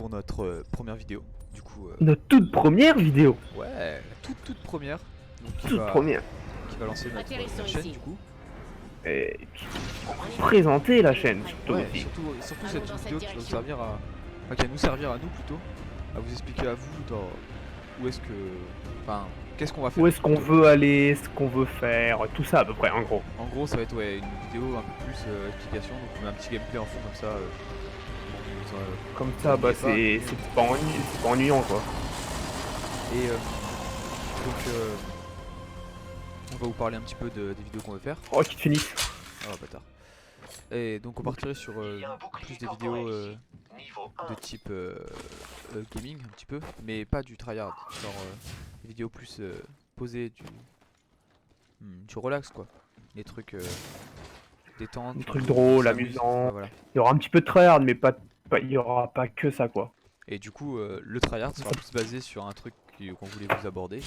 pour notre première vidéo. Du coup, Notre toute première vidéo. ouais, la toute première. Donc, Toute première. Qui va lancer notre chaîne du coup. Et puis, présenter la chaîne surtout Ouais, aussi. surtout cette vidéo qui va vous servir à. Enfin, qui va nous servir à nous plutôt. À vous expliquer à vous dans. Où est-ce que. Enfin, qu'est-ce qu'on va faire. Où est-ce qu'on veut aller, ce qu'on veut faire, tout ça à peu près en gros. En gros, ça va être une vidéo un peu plus explication. Donc, on met un petit gameplay en fond comme ça. Comme ça, bah c'est pas ennuyant quoi. Et donc, on va vous parler un petit peu des vidéos qu'on veut faire. Oh, qui te finissent. Oh bâtard. Et donc on partirait sur plus des vidéos de type gaming un petit peu, mais pas du tryhard, genre des vidéos plus posées, du relax quoi. Des trucs détente. Des trucs drôles, amusants. Voilà. Il y aura un petit peu de tryhard, mais il y aura pas que ça quoi. Et du coup le tryhard sera plus basé sur un truc qu'on voulait vous aborder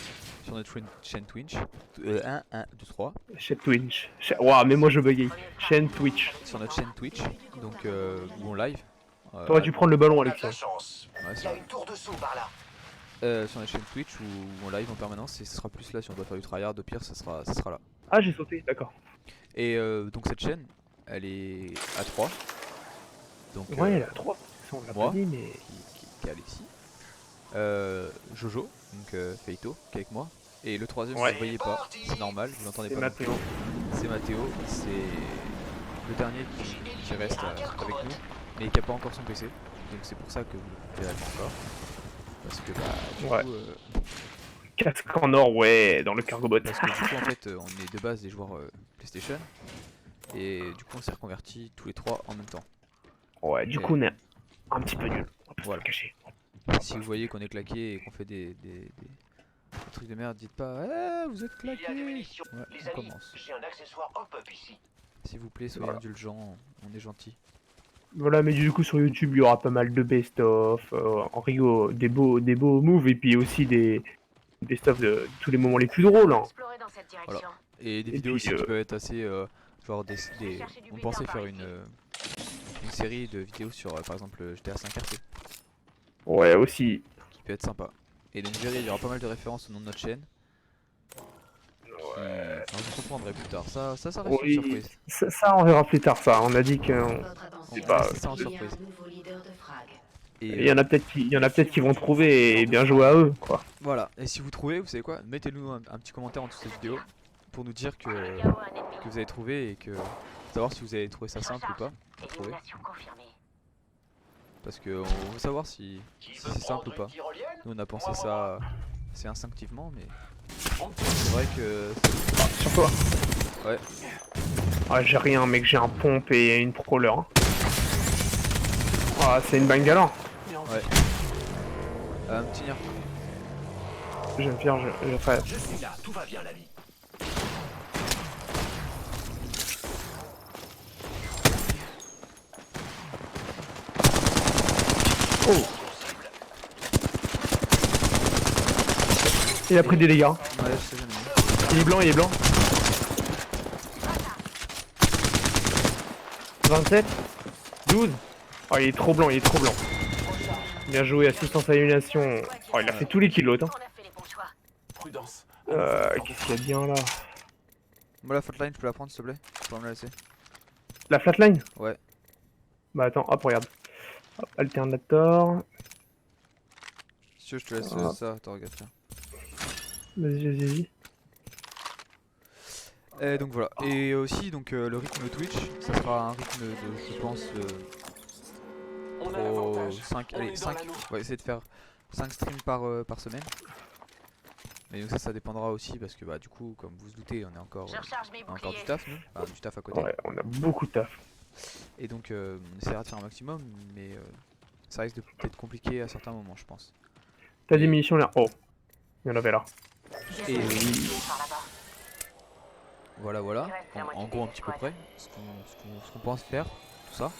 sur notre chaîne Twitch. 1, 2, 3. Chaîne Twitch. Ouah, mais moi je buguais. Chaîne Twitch. Sur notre chaîne Twitch, donc où on live. T'aurais dû prendre le ballon, Alexia. Ouais, Il y a une tour dessous par là. sur notre chaîne Twitch où on live en permanence et ce sera plus là si on doit faire du tryhard, au pire ça sera là. Ah, j'ai sauté, d'accord. Et donc cette chaîne, elle est à 3. Donc, ouais, elle a 3. On l'a moi, pas dit, mais. qui est Alexis. Jojo, donc Feito, qui est avec moi. Et le troisième, Ouais. vous ne voyez pas, c'est normal, vous l'entendez C'est pas. Mathéo. C'est Mathéo, c'est le dernier qui reste avec nous, mais qui n'a pas encore son PC. Donc c'est pour ça que vous verrez encore. Parce que du Ouais. coup, Casque en or, ouais, dans le cargo bot. parce que du coup en fait on est de base des joueurs PlayStation. Et du coup on s'est reconvertis tous les trois en même temps. Ouais, du coup on est un petit peu nul. On va pas se Voilà. le cacher. Si vous voyez qu'on est claqué et qu'on fait des trucs de merde, dites pas vous êtes claqué. Ouais, Les on amis, commence. j'ai un accessoire hop-up ici. S'il vous plaît, soyez Voilà. indulgents, on est gentil. Voilà, mais du coup sur YouTube il y aura pas mal de best-of, en rigo, des beaux moves et puis aussi des best-of de tous les moments les plus drôles. Hein. Explorer dans cette direction. Voilà. Et des Et vidéos puis, aussi qui peuvent être assez genre on pensait faire ici. une série de vidéos sur par exemple GTA 5 RP Ouais, aussi. qui peut être sympa. Et donc vous verrez, il y aura pas mal de références au nom de notre chaîne. Ouais. Enfin, vous comprendrez plus tard. Ça reste une Oui, surprise. ça on verra plus tard ça. On a dit que Votre attention. c'est pas- C'est ça en Il y a un surprise. nouveau leader de frag. Et il y en a peut-être qui vont trouver et bien jouer à eux quoi. voilà. Et si vous trouvez, vous savez quoi, mettez-nous un petit commentaire en dessous de cette vidéo pour nous dire que vous avez trouvé et que savoir si vous avez trouvé ça simple ou pas. Trouver. Élimination confirmée. Parce que on veut savoir si c'est simple ou pas. Nous on a pensé ça assez instinctivement, mais c'est vrai que Sur toi. ouais. Ah, j'ai rien mec, j'ai un pompe et une prowler. Hein. Ah, c'est une bangalore. Ouais. Un petit nerf. Je vais me faire, je ferai. Je suis là, tout va bien l'ami. Oh, il a pris des dégâts. Ouais, je sais jamais. Il est blanc, il est blanc. 27 12. Oh, il est trop blanc, il est trop blanc. Bien joué, assistance à élimination. Oh, il a fait tous les kills l'autre. Hein. On a fait les bons choix. Prudence. Qu'est-ce qu'il y a bien là? Moi la flatline, je peux la prendre s'il te plaît? Tu peux me la laisser? La flatline? Ouais. Bah attends, hop, regarde. Hop, alternator. Si tu veux, je te laisse Ah. ça. Attends, regarde, tiens. Vas-y. Et donc voilà. Et aussi, donc le rythme Twitch, ça sera un rythme de, je pense, On a l'avantage. 5, On allez, est dans 5, la loupe. on va essayer de faire 5 streams par semaine. Mais donc ça dépendra aussi parce que bah du coup, comme vous vous doutez, on est encore, Je recharge mes on a encore boucliers. du taf nous, enfin, du taf à côté. Ouais, on a beaucoup de taf. Et donc on essaiera de faire un maximum, mais ça risque d'être compliqué à certains moments, je pense. T'as des munitions là? Oh, il y en avait là. Et Par là-bas. voilà, en gros un petit peu près, ce qu'on pense faire, tout ça.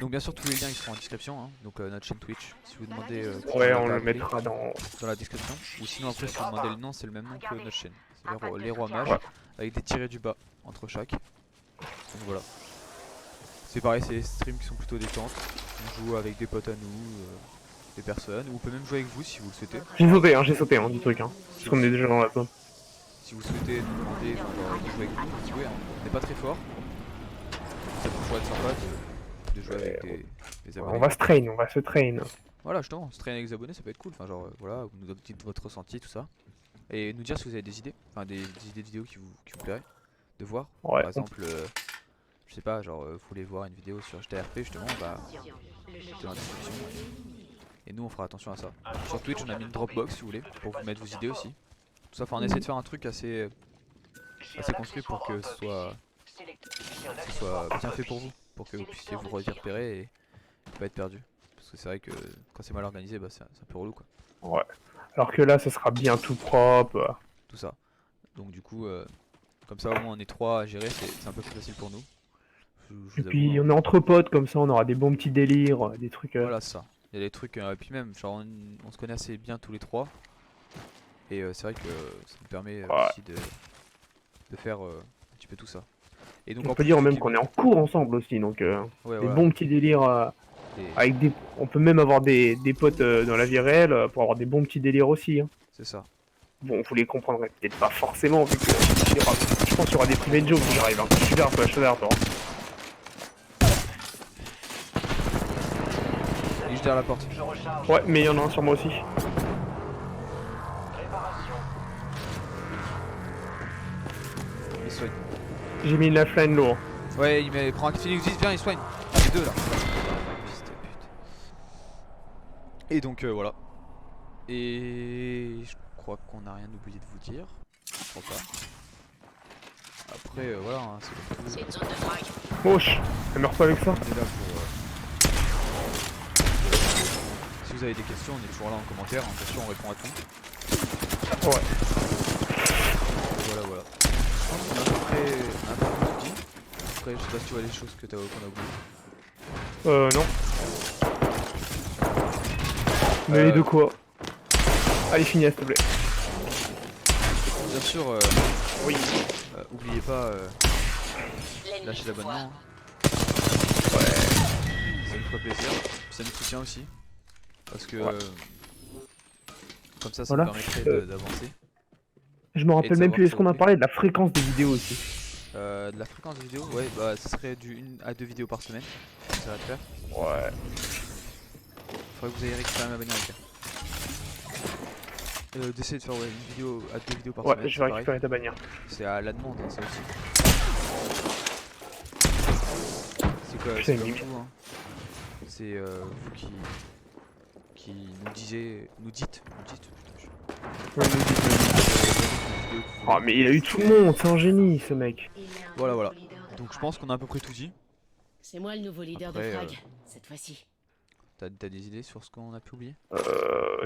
Donc bien sûr tous les liens ils seront en description, hein. Donc notre chaîne Twitch, si vous demandez Ouais, on la le clé, mettra dans. dans la description. Ou sinon après si vous demandez le nom, c'est le même nom que notre chaîne. C'est les rois mages, Ouais. avec des tirés du bas entre chaque. Donc voilà. C'est pareil, c'est des streams qui sont plutôt détentes. On joue avec des potes à nous. des personnes, ou on peut même jouer avec vous si vous le souhaitez. J'ai sauté du truc, hein. Parce qu'on est déjà dans la zone. Si vous souhaitez nous demander de jouer avec nous, vous pouvez, hein. On n'est pas très fort. Ça peut toujours être sympa de jouer avec des abonnés. On va se train. Voilà, justement, se traîner avec les abonnés, ça peut être cool. Enfin, genre, voilà, vous nous dites votre ressenti, tout ça. Et nous dire si vous avez des idées, enfin des idées de vidéos qui vous plairaient de voir. Ouais, Par exemple, je sais pas, genre, vous voulez voir une vidéo sur HTRP, justement, bah, c'est dans la description. Et nous, on fera attention à ça. Sur Twitch, on a mis une Dropbox, si vous voulez, pour vous mettre vos idées aussi. Tout ça, enfin, on essaie de faire un truc assez construit pour que ce soit bien fait pour vous, pour que vous puissiez vous repérer et pas être perdu. Parce que c'est vrai que quand c'est mal organisé, bah, c'est un peu relou, quoi. Ouais. Alors que là, ça sera bien tout propre. Tout ça. Donc du coup, comme ça au moins on est trois à gérer, c'est un peu plus facile pour nous. Je Et vous puis avoue, on est entre potes, comme ça on aura des bons petits délires, des trucs. voilà, c'est ça. Il y a des trucs, et puis même, genre on se connaît assez bien tous les trois. Et c'est vrai que ça nous permet aussi de faire un petit peu tout ça. Et donc On en peut plus, dire vu même qu'il- qu'on est en cours ensemble aussi, donc ouais, des voilà, bons petits délires. et Avec des... On peut même avoir des potes dans la vie réelle pour avoir des bons petits délires aussi. Hein. c'est ça. Bon, vous les comprendrez peut-être pas forcément, vu que je pense qu'il y aura des private jokes qui arrivent. Hein. Je suis derrière toi. Il est juste derrière la porte. Je recharge. Ouais, mais il y en a un sur moi aussi. Réparation. Il soigne. J'ai mis une lifeline lourd. Ouais, prend un Phoenix 10, viens, il soigne. Les deux là. Fils de pute. Et donc voilà. Et je crois qu'on n'a rien oublié de vous dire. Je crois pas. Après voilà, hein, c'est comme tout. C'est une zone de frag. Moche. Elle meurt pas avec ça. On est là pour. Si vous avez des questions, on est toujours là en commentaire. Hein. Bien sûr, on répond à tout. Ouais. Et voilà, voilà. Je pense qu'on a à peu près tout dit. Après, je sais pas si tu vois les choses qu'on a oubliées. Non. Mais de quoi? Allez, finis, s'il te plaît. Bien sûr, Oui. oubliez pas L'ennemi lâcher se l'abonnement. voit. Hein. Ouais. Ça nous ferait plaisir. Ça nous soutient aussi. Parce que Ouais. comme ça Voilà. nous permettrait d'avancer. Je me Et rappelle de même savoir plus, est-ce qu'on a sauter. parlé de la fréquence des vidéos aussi? De la fréquence de vidéo, ouais, bah ça serait du 1 à 2 vidéos par semaine. Ça va te faire. Ouais. Faudrait que vous ayez récupéré ma bagnole. D'essayer de faire une vidéo à 2 vidéos par Ouais, semaine. je c'est vais pareil. récupérer ta bannière. C'est à la demande, hein, ça aussi. C'est quoi, Putain, c'est il comme est tout, hein. C'est vous qui nous dites, putain, Ouais, nous dites, vidéos que vous Oh, mais il a eu tout le monde, c'est un génie ce mec. Il y a un Voilà, nouveau voilà. leader de Donc je frag. pense qu'on a à peu près tout dit. C'est moi le nouveau leader Après, de Frag, cette fois-ci. T'as des idées sur ce qu'on a pu oublier?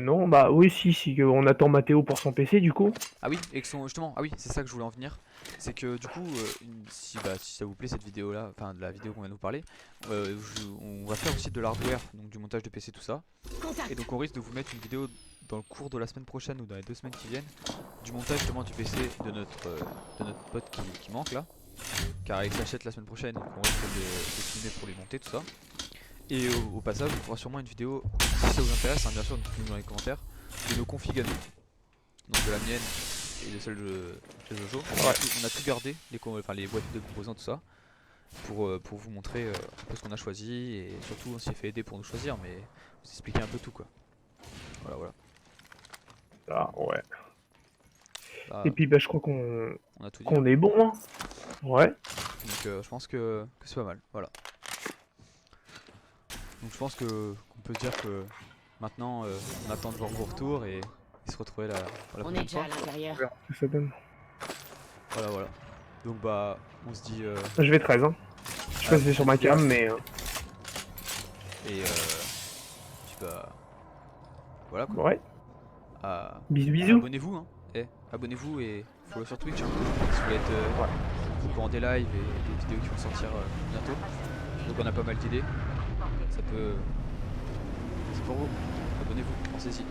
Non, bah oui, si, on attend Mathéo pour son PC du coup. Ah oui, et que justement, ah oui, c'est ça que je voulais en venir. C'est que du coup, si ça vous plaît cette vidéo là, enfin de la vidéo qu'on vient de vous parler, on va faire aussi de l'hardware, donc du montage de PC, tout ça. Contact. Et donc on risque de vous mettre une vidéo dans le cours de la semaine prochaine ou dans les 2 semaines qui viennent, du montage justement du PC de notre pote qui manque là. Car il s'achète la semaine prochaine, donc on risque de filmer pour les monter, tout ça. Et au passage, on fera sûrement une vidéo, si ça vous intéresse, hein, bien sûr, dites-nous dans les commentaires, de nos configs à nous. Donc de la mienne et de celle de Jojo. On a tout gardé, les boîtes de composants, tout ça, pour vous montrer un peu ce qu'on a choisi, et surtout on s'est fait aider pour nous choisir, mais vous expliquer un peu tout quoi. Voilà. Ah ouais. Là, Et puis bah je crois qu'on on a tout dit. qu'on est bon. Hein. Ouais. Donc je pense que c'est pas mal, voilà. Donc je pense qu'on peut dire que maintenant on attend de voir vos retours et se retrouver la On est prochaine déjà fois. à l'intérieur. On verra ce que ça donne. Voilà. Donc bah on se dit Je vais 13 hein. Je sais pas si c'est sur ma cam mais et puis bah voilà quoi. ouais. Ah, Bisous. abonnez-vous hein. Abonnez-vous et follow sur Twitch hein. Si vous voulez être pour des lives et des vidéos qui vont sortir bientôt. Donc on a pas mal d'idées. Ça peut. C'est pour vous. Abonnez-vous, pensez-y.